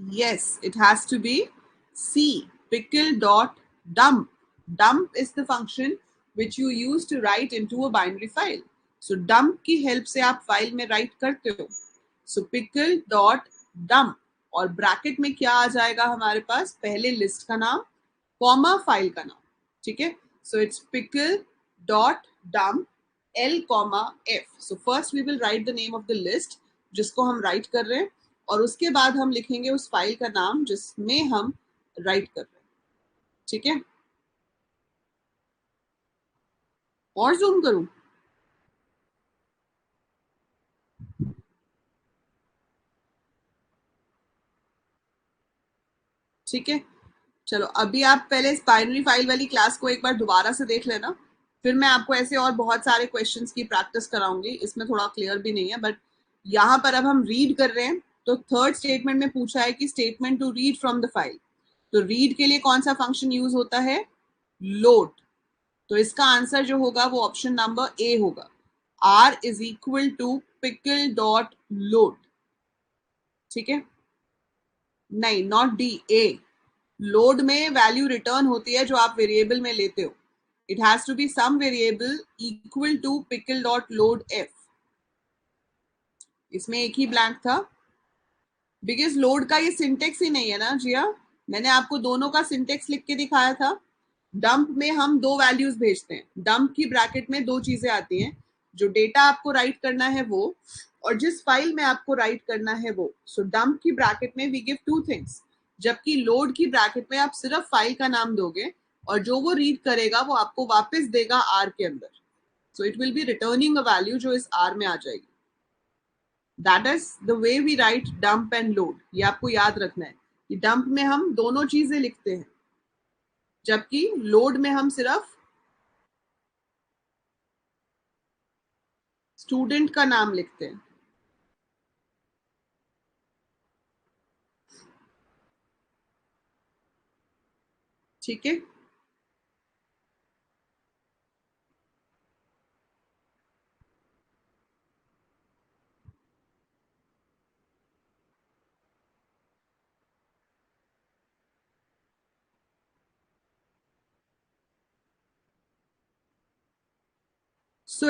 Yes, it has to be C, pickle.dump. Dump is the function which you use to write into a binary file. So dump की help से आप file में write करते हो. So pickle.dump और bracket में क्या आ जाएगा हमारे पास? पहले list का नाम, comma file का नाम. ठीक है? So it's pickle.dump L, F. So first we will write the name of the list जिसको हम write कर रहे हैं और उसके बाद हम लिखेंगे उस फाइल का नाम जिसमें हम राइट कर रहे हैं. ठीक है? और जूम करूं? ठीक है, चलो अभी आप पहले इस बाइनरी फाइल वाली क्लास को एक बार दोबारा से देख लेना, फिर मैं आपको ऐसे और बहुत सारे क्वेश्चंस की प्रैक्टिस कराऊंगी. इसमें थोड़ा क्लियर भी नहीं है, बट यहाँ पर अब हम रीड कर रहे हैं. तो थर्ड स्टेटमेंट में पूछा है कि statement to read from the file. तो रीड के लिए कौन सा फंक्शन यूज होता है? लोड. तो इसका आंसर जो होगा वो ऑप्शन नंबर ए होगा. R is equal to pickle dot load. ठीक है? नहीं, नॉट डी, ए. लोड में वैल्यू रिटर्न होती है जो आप वेरिएबल में लेते हो. It has to be some variable equal to pickle dot load F. इसमें एक ही ब्लैंक था बिकॉज लोड का ये सिंटेक्स ही नहीं है ना जिया. मैंने आपको दोनों का सिंटेक्स लिख के दिखाया था. डंप में हम दो वैल्यूज भेजते हैं. डंप की ब्रैकेट में दो चीजें आती हैं, जो डेटा आपको राइट करना है वो, और जिस फाइल में आपको राइट करना है वो. सो डंप की ब्रैकेट में वी गिव टू थिंग्स, जबकि लोड की ब्रैकेट में आप सिर्फ फाइल का नाम दोगे और जो वो रीड करेगा वो आपको वापस देगा आर के अंदर. So it will be returning a value जो इस आर में आ जाएगी. That is the way we write dump and load. ये आपको याद रखना है कि डंप में हम दोनों चीजें लिखते हैं, जबकि लोड में हम सिर्फ स्टूडेंट का नाम लिखते हैं. ठीक है?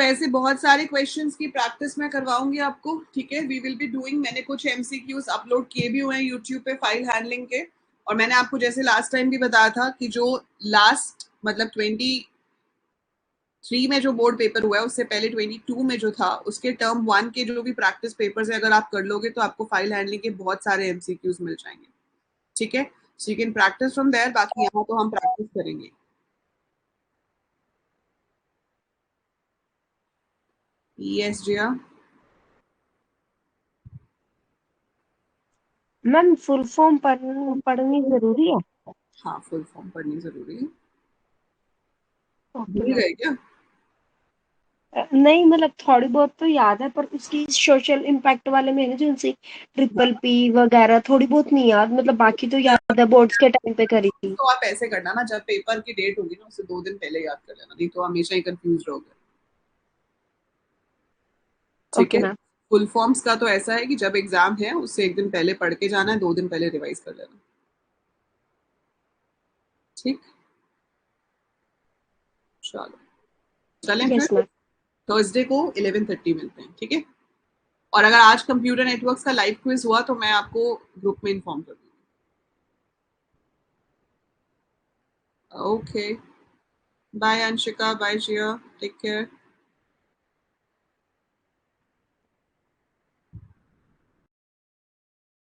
ऐसे बहुत सारे क्वेश्चंस की प्रैक्टिस मैं करवाऊंगी आपको. ठीक है? We will be doing. मैंने कुछ एमसीक्यूज अपलोड किए भी हुए हैं यूट्यूब पे फाइल हैंडलिंग के. और मैंने आपको जैसे लास्ट टाइम भी बताया था कि जो लास्ट मतलब 23 में जो बोर्ड पेपर हुआ है उससे पहले 22 में जो था उसके टर्म 1 के जो भी प्रैक्टिस पेपर्स है अगर आप कर लोगे तो आपको फाइल हैंडलिंग के बहुत सारे एमसीक्यूज मिल जाएंगे. ठीक है? So you can practice from there. बाकी यहाँ तो हम प्रैक्टिस करेंगे. Yes Jiya. Ma'am full form पढ़नी जरूरी है? हाँ, फुल फॉर्म पढ़नी जरूरी है. ओके भूल मैम. गए क्या? नहीं मतलब थोड़ी बहुत तो याद है, पर उसकी सोशल इम्पैक्ट वाले में है ना जो उनसे ट्रिपल पी वगैरह थोड़ी बहुत नहीं याद. मतलब बाकी तो याद है, बोर्ड्स के टाइम पे करी थी. तो आप ऐसे करना ना, जब पेपर की डेट होगी ना उससे 2 दिन पहले याद कर लेना, नहीं तो हमेशा ही कंफ्यूज रहोगे. ठीक ओके है? मैम. फुल फॉर्म्स का तो ऐसा है कि जब एग्जाम है उससे 1 दिन पहले पढ़ के जाना है, 2 दिन पहले रिवाइज कर लेना. ठीक? चलो चलें फिर. Yes ma'am. थर्सडे को 11:30 मिलते हैं. ठीक है? और अगर आज कंप्यूटर नेटवर्क्स का लाइव क्विज हुआ तो मैं आपको ग्रुप में इन्फॉर्म कर दूंगी. ओके, बाय अंशिका, बाय जिया, टेक केयर.